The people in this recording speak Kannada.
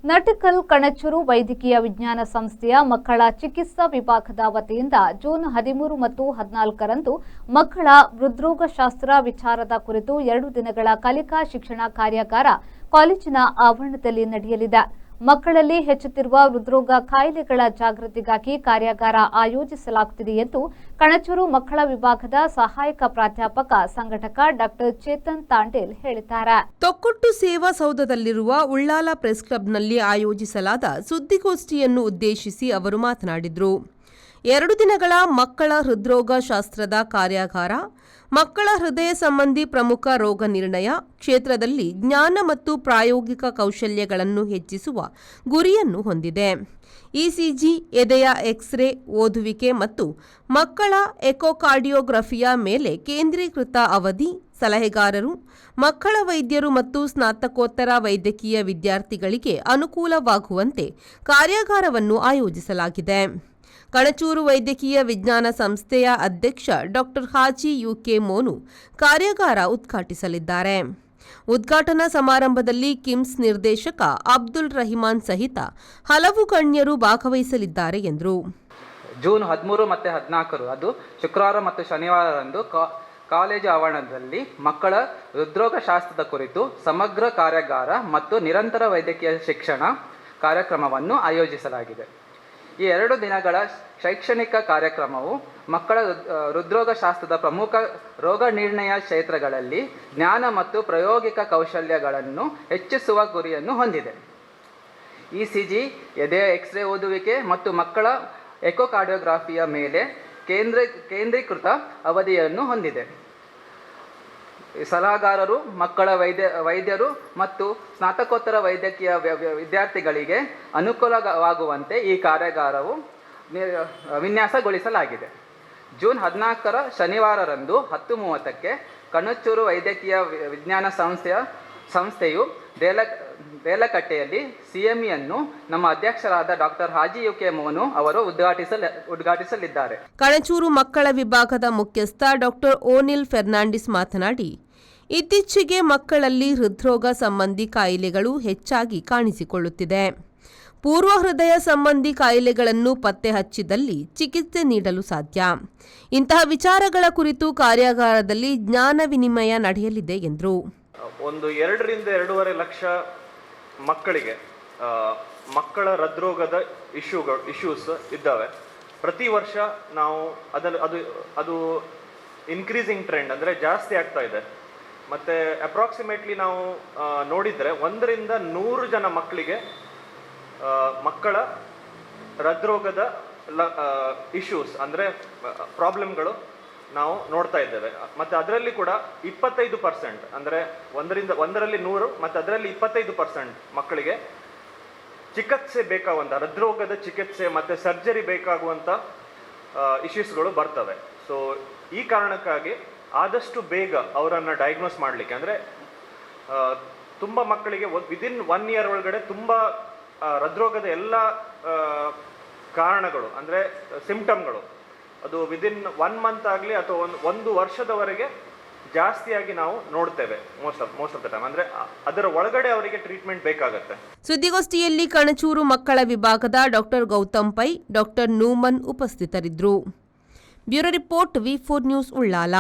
ನಟಕಲ್ ಕಣಚೂರು ವೈದ್ಯಕೀಯ ವಿಜ್ಞಾನ ಸಂಸ್ಥೆಯ ಮಕ್ಕಳ ಚಿಕಿತ್ಸಾ ವಿಭಾಗದ ವತಿಯಿಂದ ಜೂನ್ 13 ಮತ್ತು 14ರಂದು ಮಕ್ಕಳ ಹೃದ್ರೋಗಶಾಸ್ತ್ರ ವಿಚಾರದ ಕುರಿತು 2 ದಿನಗಳ ಕಲಿಕಾ ಶಿಕ್ಷಣ ಕಾರ್ಯಾಗಾರ ಕಾಲೇಜಿನ ಆವರಣದಲ್ಲಿ ನಡೆಯಲಿದೆ. ಮಕ್ಕಳಲ್ಲಿ ಹೆಚ್ಚುತ್ತಿರುವ ಹೃದ್ರೋಗ ಕಾಯಿಲೆಗಳ ಜಾಗೃತಿಗಾಗಿ ಕಾರ್ಯಾಗಾರ ಆಯೋಜಿಸಲಾಗುತ್ತಿದೆ ಎಂದು ಕಣಚೂರು ಮಕ್ಕಳ ವಿಭಾಗದ ಸಹಾಯಕ ಪ್ರಾಧ್ಯಾಪಕ ಸಂಘಟಕ ಡಾಕ್ಟರ್ ಚೇತನ್ ತಾಂಡೇಲ್ ಹೇಳಿದ್ದಾರೆ. ತೊಕ್ಕೊಟ್ಟು ಸೇವಾ ಸೌಧದಲ್ಲಿರುವ ಉಳ್ಳಾಲ ಪ್ರೆಸ್ ಕ್ಲಬ್ನಲ್ಲಿ ಆಯೋಜಿಸಲಾದ ಸುದ್ದಿಗೋಷ್ಠಿಯನ್ನು ಉದ್ದೇಶಿಸಿ ಅವರು ಮಾತನಾಡಿದರು. 2 ದಿನಗಳ ಮಕ್ಕಳ ಹೃದ್ರೋಗ ಶಾಸ್ತ್ರದ ಕಾರ್ಯಾಗಾರ ಮಕ್ಕಳ ಹೃದಯ ಸಂಬಂಧಿ ಪ್ರಮುಖ ರೋಗ ನಿರ್ಣಯ ಕ್ಷೇತ್ರದಲ್ಲಿ ಜ್ಞಾನ ಮತ್ತು ಪ್ರಾಯೋಗಿಕ ಕೌಶಲ್ಯಗಳನ್ನು ಹೆಚ್ಚಿಸುವ ಗುರಿಯನ್ನು ಹೊಂದಿದೆ. ಇಸಿಜಿ, ಎದೆಯ ಎಕ್ಸ್ರೇ, ಓದುವಿಕೆ ಮತ್ತು ಮಕ್ಕಳ ಎಕೋಕಾರ್ಡಿಯೋಗ್ರಫಿಯ ಮೇಲೆ ಕೇಂದ್ರೀಕೃತ ಅವಧಿ ಸಲಹೆಗಾರರು, ಮಕ್ಕಳ ವೈದ್ಯರು ಮತ್ತು ಸ್ನಾತಕೋತ್ತರ ವೈದ್ಯಕೀಯ ವಿದ್ಯಾರ್ಥಿಗಳಿಗೆ ಅನುಕೂಲವಾಗುವಂತೆ ಕಾರ್ಯಾಗಾರವನ್ನು ಆಯೋಜಿಸಲಾಗಿದೆ. ಕಣಚೂರು ವೈದ್ಯಕೀಯ ವಿಜ್ಞಾನ ಸಂಸ್ಥೆಯ ಅಧ್ಯಕ್ಷ ಡಾಕ್ಟರ್ ಹಾಜಿ ಯುಕೆ ಮೋನು ಕಾರ್ಯಾಗಾರ ಉದ್ಘಾಟಿಸಲಿದ್ದಾರೆ. ಉದ್ಘಾಟನಾ ಸಮಾರಂಭದಲ್ಲಿ ಕಿಮ್ಸ್ ನಿರ್ದೇಶಕ ಅಬ್ದುಲ್ ರಹಿಮಾನ್ ಸಹಿತ ಹಲವು ಗಣ್ಯರು ಭಾಗವಹಿಸಲಿದ್ದಾರೆ ಎಂದರು. ಜೂನ್ 13 ಮತ್ತು 14 ಅದು ಶುಕ್ರವಾರ ಮತ್ತು ಶನಿವಾರರಂದು ಕಾಲೇಜು ಆವರಣದಲ್ಲಿ ಮಕ್ಕಳ ಹೃದ್ರೋಗಶಾಸ್ತ್ರದ ಕುರಿತು ಸಮಗ್ರ ಕಾರ್ಯಾಗಾರ ಮತ್ತು ನಿರಂತರ ವೈದ್ಯಕೀಯ ಶಿಕ್ಷಣ ಕಾರ್ಯಕ್ರಮವನ್ನು ಆಯೋಜಿಸಲಾಗಿದೆ. ಈ 2 ದಿನಗಳ ಶೈಕ್ಷಣಿಕ ಕಾರ್ಯಕ್ರಮವು ಮಕ್ಕಳ ಹೃದ್ರೋಗಶಾಸ್ತ್ರದ ಪ್ರಮುಖ ರೋಗ ನಿರ್ಣಯ ಕ್ಷೇತ್ರಗಳಲ್ಲಿ ಜ್ಞಾನ ಮತ್ತು ಪ್ರಾಯೋಗಿಕ ಕೌಶಲ್ಯಗಳನ್ನು ಹೆಚ್ಚಿಸುವ ಗುರಿಯನ್ನು ಹೊಂದಿದೆ. ಇಸಿಜಿ, ಎದೆಯ ಎಕ್ಸ್ರೇ, ಓದುವಿಕೆ ಮತ್ತು ಮಕ್ಕಳ ಎಕೋಕಾರ್ಡಿಯೋಗ್ರಫಿಯ ಮೇಲೆ ಕೇಂದ್ರೀಕೃತ ಅವಧಿಯನ್ನು ಹೊಂದಿದೆ. ಸಲಹೆಗಾರರು, ಮಕ್ಕಳ ವೈದ್ಯರು ಮತ್ತು ಸ್ನಾತಕೋತ್ತರ ವೈದ್ಯಕೀಯ ವಿದ್ಯಾರ್ಥಿಗಳಿಗೆ ಅನುಕೂಲವಾಗುವಂತೆ ಈ ಕಾರ್ಯಾಗಾರವು ವಿನ್ಯಾಸಗೊಳಿಸಲಾಗಿದೆ. ಜೂನ್ 14 ಶನಿವಾರರಂದು 10:30ಕ್ಕೆ ಕಣಚೂರು ವೈದ್ಯಕೀಯ ವಿಜ್ಞಾನ ಸಂಸ್ಥೆಯು ದೇಲಕಟ್ಟೆಯಲ್ಲಿ ಸಿಎಂಇಯನ್ನು ನಮ್ಮ ಅಧ್ಯಕ್ಷರಾದ ಡಾಕ್ಟರ್ ಹಾಜಿ ಯುಕೆ ಮೋನು ಅವರು ಉದ್ಘಾಟಿಸಲಿದ್ದಾರೆ. ಕಣಚೂರು ಮಕ್ಕಳ ವಿಭಾಗದ ಮುಖ್ಯಸ್ಥ ಡಾಕ್ಟರ್ ಓನಿಲ್ ಫೆರ್ನಾಂಡಿಸ್ ಮಾತನಾಡಿ, ಇತ್ತೀಚೆಗೆ ಮಕ್ಕಳಲ್ಲಿ ಹೃದ್ರೋಗ ಸಂಬಂಧಿ ಕಾಯಿಲೆಗಳು ಹೆಚ್ಚಾಗಿ ಕಾಣಿಸಿಕೊಳ್ಳುತ್ತಿದೆ. ಪೂರ್ವ ಹೃದಯ ಸಂಬಂಧಿ ಕಾಯಿಲೆಗಳನ್ನು ಪತ್ತೆ ಹಚ್ಚಿದಲ್ಲಿ ಚಿಕಿತ್ಸೆ ನೀಡಲು ಸಾಧ್ಯ. ಇಂತಹ ವಿಚಾರಗಳ ಕುರಿತು ಕಾರ್ಯಾಗಾರದಲ್ಲಿ ಜ್ಞಾನ ವಿನಿಮಯ ನಡೆಯಲಿದೆ ಎಂದರು. ಒಂದು 2 ರಿಂದ 2.5 ಲಕ್ಷ ಮಕ್ಕಳಿಗೆ ಮಕ್ಕಳ ಹೃದ್ರೋಗದ ಇಶ್ಯೂಸ್ ಇದ್ದಾವೆ. ಪ್ರತಿ ವರ್ಷ ನಾವು ಅದು ಇನ್ಕ್ರೀಸಿಂಗ್ ಟ್ರೆಂಡ್, ಅಂದರೆ ಜಾಸ್ತಿ ಆಗ್ತಾ ಇದೆ. ಮತ್ತು ಅಪ್ರಾಕ್ಸಿಮೇಟ್ಲಿ ನಾವು ನೋಡಿದರೆ 1 ರಿಂದ 100 ಜನ ಮಕ್ಕಳಿಗೆ ಮಕ್ಕಳ ಹೃದ್ರೋಗದ ಇಶ್ಯೂಸ್ ಅಂದರೆ ಪ್ರಾಬ್ಲಮ್ಗಳು ನಾವು ನೋಡ್ತಾ ಇದ್ದೇವೆ. ಮತ್ತು ಅದರಲ್ಲಿ ಕೂಡ 25%, ಅಂದರೆ 1ರಲ್ಲಿ 100 ಮತ್ತು ಅದರಲ್ಲಿ 25% ಮಕ್ಕಳಿಗೆ ಚಿಕಿತ್ಸೆ ಬೇಕಾಗುವಂಥ ಹೃದ್ರೋಗದ ಚಿಕಿತ್ಸೆ ಮತ್ತು ಸರ್ಜರಿ ಬೇಕಾಗುವಂಥ ಇಶ್ಯೂಸ್ಗಳು ಬರ್ತವೆ. ಸೊ ಈ ಕಾರಣಕ್ಕಾಗಿ ಆದಷ್ಟು ಬೇಗ ಅವರನ್ನು ಡಯಾಗ್ನೋಸ್ ಮಾಡಲಿಕ್ಕೆ, ಅಂದರೆ ತುಂಬ ಮಕ್ಕಳಿಗೆ ವಿದಿನ್ 1 ಇಯರ್ ಒಳಗಡೆ ತುಂಬ ಹೃದ್ರೋಗದ ಎಲ್ಲ ಕಾರಣಗಳು ಅಂದರೆ ಸಿಂಪ್ಟಮ್ಗಳು ಅದು ವಿದಿನ್ 1 ಮಂತ್ ಆಗಲಿ ಅಥವಾ ಒಂದು ವರ್ಷದವರೆಗೆ ಜಾಸ್ತಿಯಾಗಿ ನಾವು ನೋಡ್ತೇವೆ ಮೋಸ್ಟ್ ಆಫ್ ದ ಟೈಮ್. ಅಂದರೆ ಅದರ ಒಳಗಡೆ ಅವರಿಗೆ ಟ್ರೀಟ್ಮೆಂಟ್ ಬೇಕಾಗುತ್ತೆ. ಸುದ್ದಿಗೋಷ್ಠಿಯಲ್ಲಿ ಕಣಚೂರು ಮಕ್ಕಳ ವಿಭಾಗದ ಡಾಕ್ಟರ್ ಗೌತಮ್ ಪೈ, ಡಾಕ್ಟರ್ ನೂಮನ್ ಉಪಸ್ಥಿತರಿದ್ದರು. Bureau report, V4 news, Ullal.